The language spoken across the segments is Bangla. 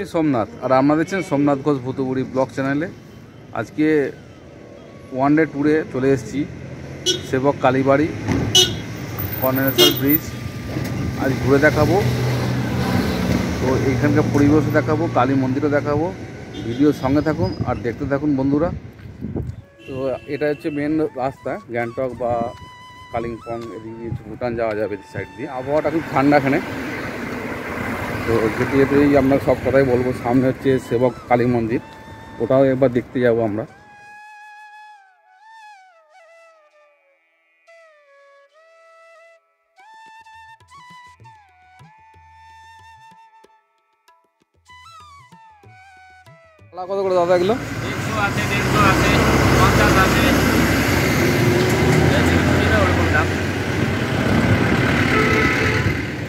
আমি সোমনাথ, আর আপনারা দেখছেন সোমনাথ ঘোষ ভূতবুড়ি ব্লগ চ্যানেলে। আজকে ওয়ান ডে ট্যুরে চলে এসেছি সেবক কালীবাড়ি, কর্নেশ্বর ব্রিজ। আজ ঘুরে দেখাবো, তো এইখানকার পরিবেশও দেখাবো, কালী মন্দিরও দেখাবো। ভিডিওর সঙ্গে থাকুন আর দেখতে থাকুন বন্ধুরা। তো এটা হচ্ছে মেন রাস্তা, গ্যাংটক বা কালিম্পং এদিকে দিয়ে ভুটান যাওয়া যাবে এই সাইড দিয়ে। আবহাওয়াটা খুব ঠান্ডা এখানে। তো যেতে যেতেই আমরা সব কথাই বলবো। সামনে হচ্ছে সেবক কালী মন্দির, ওটাও একবার দেখতে যাবো আমরা। কত করে দাদা এগুলো? 100 আছে, 150 আছে, 50 আছে,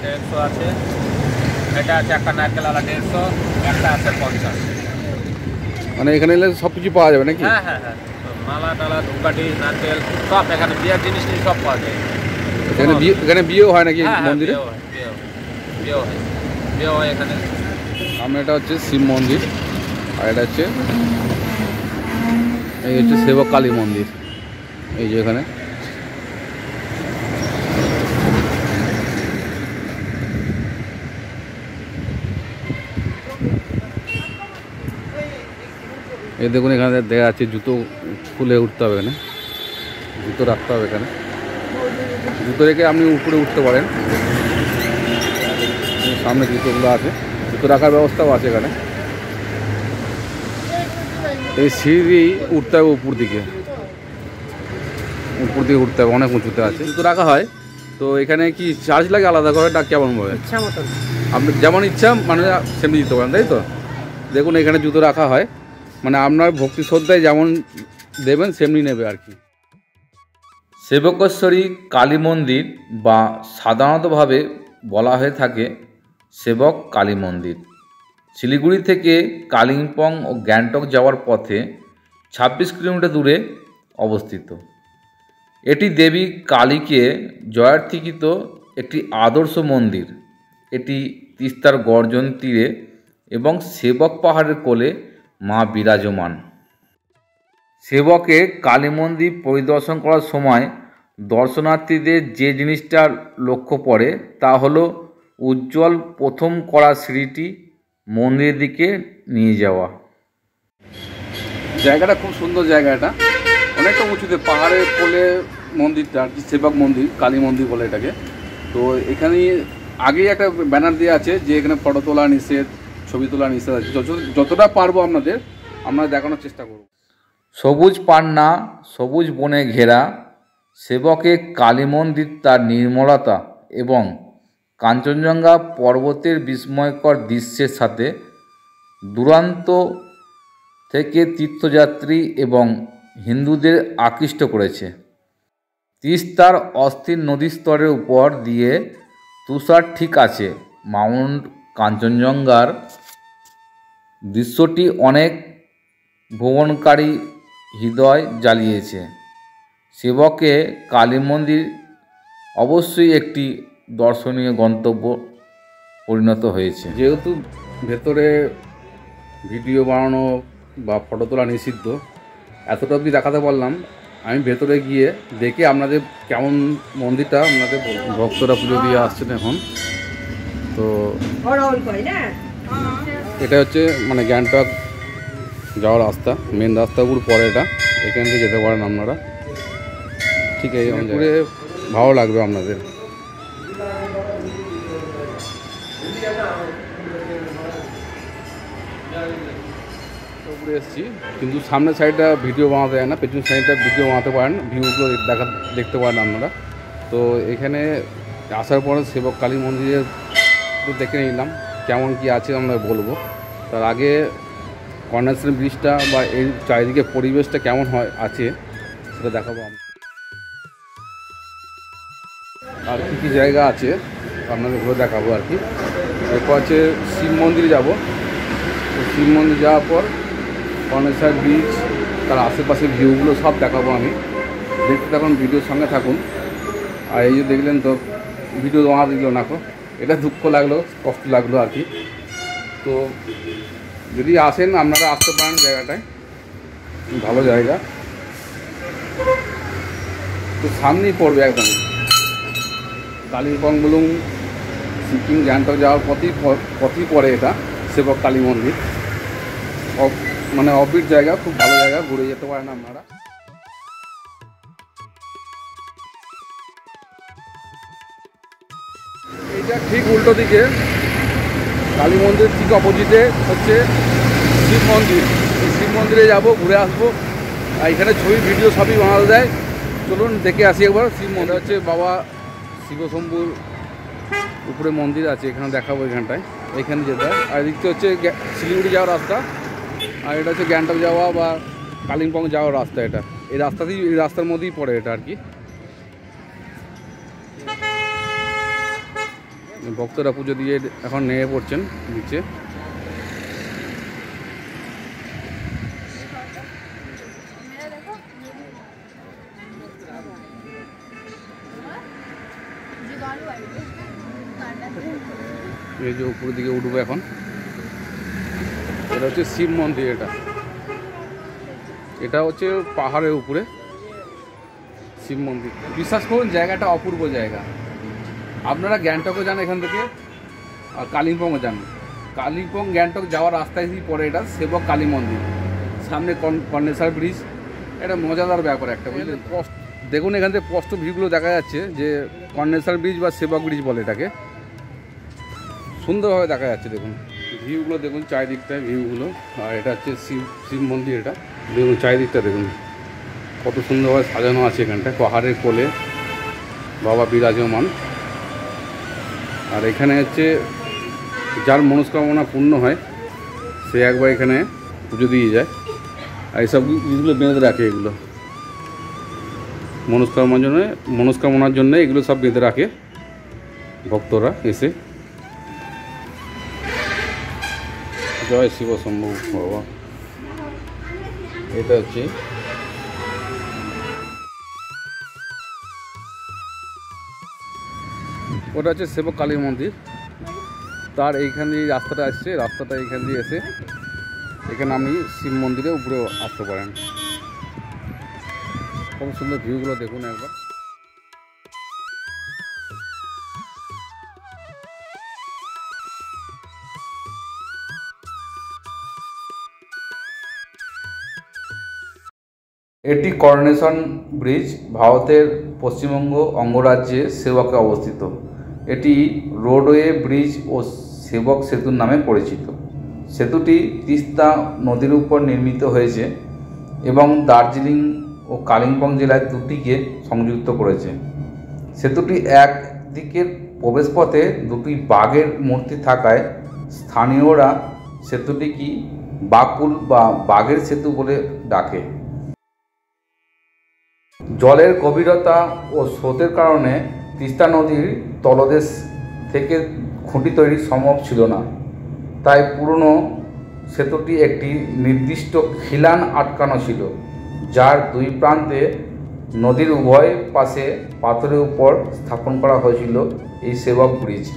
100 আছে। এটা আছে একটা নারকেল আলা 150, একটা আছে 50। মানে এখানে এলে সব কিছু পাওয়া যাবে নাকি? হ্যাঁ হ্যাঁ হ্যাঁ, মালা টালা ধূপকাঠি নারকেল সব এখানে, বিয়ের জিনিস সব পাওয়া যায় এখানে বিয়েও হয় নাকি মন্দিরে? বিয়ে হয় এখানে। সামনে এটা হচ্ছে শিব মন্দির, আর এটা হচ্ছে এই হচ্ছে সেবক কালী মন্দির। এই যে এখানে এই দেখুন, এখানে দেওয়া আছে জুতো খুলে উঠতে হবে, এখানে জুতো রাখতে হবে। এখানে জুতো রেখে আপনি উপরে উঠতে পারেন। সামনে জুতোগুলো আছে, জুতো রাখার ব্যবস্থাও আছে এখানে। এই সিঁড়ি উঠতে হবে উপর দিকে উঠতে হবে, অনেক উঁচুতে আছে। জুতো রাখা হয়। তো এখানে কি চার্জ লাগে আলাদা করে, ডাক কেমন হবে? ইচ্ছা মতন আপনি যেমন ইচ্ছা মানে সেমনি দিতে পারেন, তাই তো? দেখুন এখানে জুতো রাখা হয়, মানে আপনার ভক্তি শ্রদ্ধায় যেমন দেবেন সেমনি নেবে আর কি। সেবকেশ্বরী কালী মন্দির বা সাধারণতভাবে বলা হয়ে থাকে সেবক কালী মন্দির শিলিগুড়ি থেকে কালিম্পং ও গ্যাংটক যাওয়ার পথে 26 কিলোমিটার দূরে অবস্থিত। এটি দেবী কালীকে জয়ার্থীকৃত একটি আদর্শ মন্দির। এটি তিস্তার গর্জন তীরে এবং সেবক পাহাড়ের কোলে মা বিরাজমান। সেবকে কালী মন্দির পরিদর্শন করার সময় দর্শনার্থীদের যে জিনিসটা লক্ষ্য পড়ে তা হলো উজ্জ্বল প্রথম করা সিঁড়িটি মন্দিরের দিকে নিয়ে যাওয়া। জায়গাটা খুব সুন্দর, জায়গাটা অনেকটা উঁচুতে, পাহাড়ের কোলে মন্দিরটা, সেবক মন্দির কালী মন্দির বলে এটাকে। তো এখানে আগেই একটা ব্যানার দেওয়া আছে যে এখানে ফটো তোলা নিষেধ, ছবি তোলা নিষেধ আছে। যতটা পারবো আমরা দেখানোর চেষ্টা করব। সবুজ পান্না, সবুজ বনে ঘেরা সেবকে কালী মন্দির তার নির্মলতা এবং কাঞ্চনজঙ্ঘা পর্বতের বিস্ময়কর দৃশ্যের সাথে দূরান্ত থেকে তীর্থযাত্রী এবং হিন্দুদের আকৃষ্ট করেছে। তিস্তার অস্থির নদীস্তরের উপর দিয়ে তুষার ঠিক আছে মাউন্ট কাঞ্চনজঙ্ঘার দৃশ্যটি অনেক ভ্রমণকারী হৃদয় জ্বালিয়েছে। সেবকে কালী মন্দির অবশ্যই একটি দর্শনীয় গন্তব্য পরিণত হয়েছে। যেহেতু ভেতরে ভিডিও বানানো বা ফটো তোলা নিষিদ্ধ, এতটা অবধি দেখাতে পারলাম। আমি ভেতরে গিয়ে দেখে আপনাদের কেমন মন্দিরটা আপনাদের ভক্তরা পুজো দিয়ে আসছেন এখন। তো এটা হচ্ছে মানে গ্যাংটক যাওয়ার রাস্তা, মেন রাস্তাগুলো পরে এটা, এখান থেকে যেতে পারেন আপনারা। ঠিক আছে, ঘুরে ভালো লাগবে আপনাদের। উপরে এসেছি, কিন্তু সামনের সাইডটা ভিডিও বানাতে যায় না, পেছন সাইডটা ভিডিও বানাতে পারেন, ভিউগুলো দেখতে পারেন আপনারা। তো এখানে আসার পরে সেবক কালী মন্দিরে দেখে নিলাম কেমন কি আছে আমরা বলবো। তার আগে কর্নেশ্বর ব্রিজটা বা এই চারিদিকে পরিবেশটা কেমন আছে সেটা দেখাবো আমি। আর কী জায়গা আছে আপনাদের ঘুরে দেখাবো আর কি। এরপর আছে শিব মন্দিরে যাবো। তো শিব মন্দির যাওয়ার পর কর্নেশ্বর ব্রিজ, তার আশেপাশের ভিউগুলো সব দেখাবো আমি। দেখতে থাকুন, ভিডিওর সঙ্গে থাকুন। আর এই যে দেখলেন তো ভিডিও বানা দিল না, এটা দুঃখ লাগলো, কষ্ট লাগলো আর কি। তো যদি আসেন আপনারা আসতে পারেন, জায়গাটায় ভালো জায়গা। তো সামনেই পড়বে একদম কালিম্পং বলুন, সিকিম গ্যাংটক যাওয়ার পথই পড়ে এটা সেবক কালী মন্দির। মানে অফবিট জায়গা, খুব ভালো জায়গা, ঘুরে যেতে পারেন আপনারা। এইটা ঠিক উল্টো দিকে কালী মন্দির ঠিক অপোজিটে হচ্ছে শিব মন্দির। এই শিব মন্দিরে যাবো, ঘুরে আসবো। আর এখানে ছবি ভিডিও সবই বানানো যায়, চলুন দেখে আসি একবার। শিব মন্দির হচ্ছে বাবা শিবশম্ভুর উপরে মন্দির আছে, এখানে দেখাবো। এখানটায় এখানে যেতে হয়। আর এদিকটা হচ্ছে শিলিগুড়ি যাওয়ার রাস্তা, আর এটা হচ্ছে গ্যাংটক যাওয়া বা কালিম্পং যাওয়ার রাস্তা। এটা এই রাস্তার মধ্যেই পড়ে এটা আর কি। ভক্তরা পুজো দিয়ে এখন নেমে পড়ছেন নিচে। এই যে উপরের দিকে উঠবো এখন। এটা হচ্ছে শিব মন্দির। এটা হচ্ছে পাহাড়ের উপরে শিব মন্দির। বিশ্বাস করুন জায়গাটা অপূর্ব জায়গা। আপনারা গ্যাংটকও যান এখান থেকে, আর কালিম্পংও যান। কালিম্পং গ্যাংটক যাওয়ার রাস্তায় পড়ে এটা সেবক কালী মন্দির, সামনে কর্নেশ্বর ব্রিজ। এটা মজাদার ব্যাপার একটা, বুঝলেন। দেখুন এখান থেকে স্পষ্ট ভিউগুলো দেখা যাচ্ছে, যে কর্নেশ্বর ব্রিজ বা সেবক ব্রিজ বলে এটাকে, সুন্দরভাবে দেখা যাচ্ছে। দেখুন ভিউগুলো, দেখুন চারিদিকটায় ভিউগুলো। আর এটা হচ্ছে শিব মন্দির। এটা দেখুন চারিদিকটা দেখুন কত সুন্দরভাবে সাজানো আছে। এখানটায় পাহাড়ের কোলে বাবা বিরাজমান। আর এখানে হচ্ছে যার মনস্কামনা পূর্ণ হয় সে একবার এখানে পুজো দিয়ে যায়। আর এইসব জিনিসগুলো বেঁধে রাখে, এগুলো মনস্কামনার জন্য এগুলো সব বেঁধে রাখে ভক্তরা এসে। জয় শিব শম্ভু বাবা। এটা হচ্ছে ওটা হচ্ছে সেবক কালী মন্দির। তার এইখান দিয়ে রাস্তাটা আসছে, রাস্তাটা এইখান দিয়ে এসে এখানে আপনি শিব মন্দিরে উপরে আসতে পারেন। খুব সুন্দর ভিউগুলো দেখুন একবার। এটি করনেশন ব্রিজ ভারতের পশ্চিমবঙ্গ অঙ্গরাজ্যে সেবকে অবস্থিত। এটি রোডওয়ে ব্রিজ ও সেবক সেতুর নামে পরিচিত। সেতুটি তিস্তা নদীর উপর নির্মিত হয়েছে এবং দার্জিলিং ও কালিম্পং জেলায় দুটিকে সংযুক্ত করেছে। সেতুটি এক দিকের প্রবেশপথে দুটি বাঘের মূর্তি থাকায় স্থানীয়রা সেতুটিকে বাকুল বা বাঘের সেতু বলে ডাকে। জলের গভীরতা ও স্রোতের কারণে তিস্তা নদীর তলদেশ থেকে খুঁটি তৈরি সম্ভব ছিল না। তাই পুরনো সেতুটি একটি নির্দিষ্ট খিলান আটকানো ছিল, যার দুই প্রান্তে নদীর উভয় পাশে পাথরের উপর স্থাপন করা হয়েছিল এই সেবক ব্রিজ।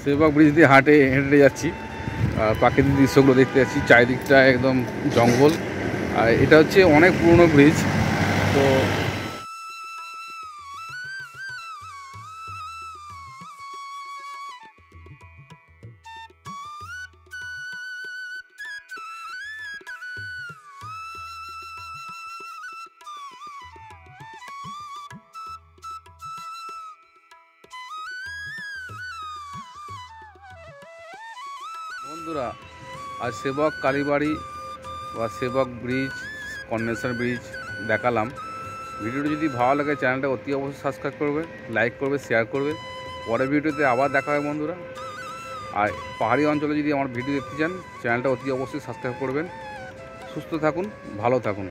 সেবক ব্রিজ দিয়ে হেঁটে যাচ্ছি, আর প্রাকৃতিক দৃশ্যগুলো দেখতে যাচ্ছি। চারিদিকটা একদম জঙ্গল। আর এটা হচ্ছে অনেক পুরনো ব্রিজ। তো বন্ধুরা, আজ সেবক কালীবাড়ি বা সেবক ব্রিজ, কর্নেশ্বর ব্রিজ দেখালাম। ভিডিওটি যদি ভালো লাগে চ্যানেলটা অতি অবশ্যই সাবস্ক্রাইব করবে, লাইক করবে, শেয়ার করবে। পরের ভিডিওতে আবার দেখা হবে বন্ধুরা। আর পাহাড়ি অঞ্চলে যদি আমার ভিডিও দেখতে চান চ্যানেলটা অতি অবশ্যই সাবস্ক্রাইব করবেন। সুস্থ থাকুন, ভালো থাকুন।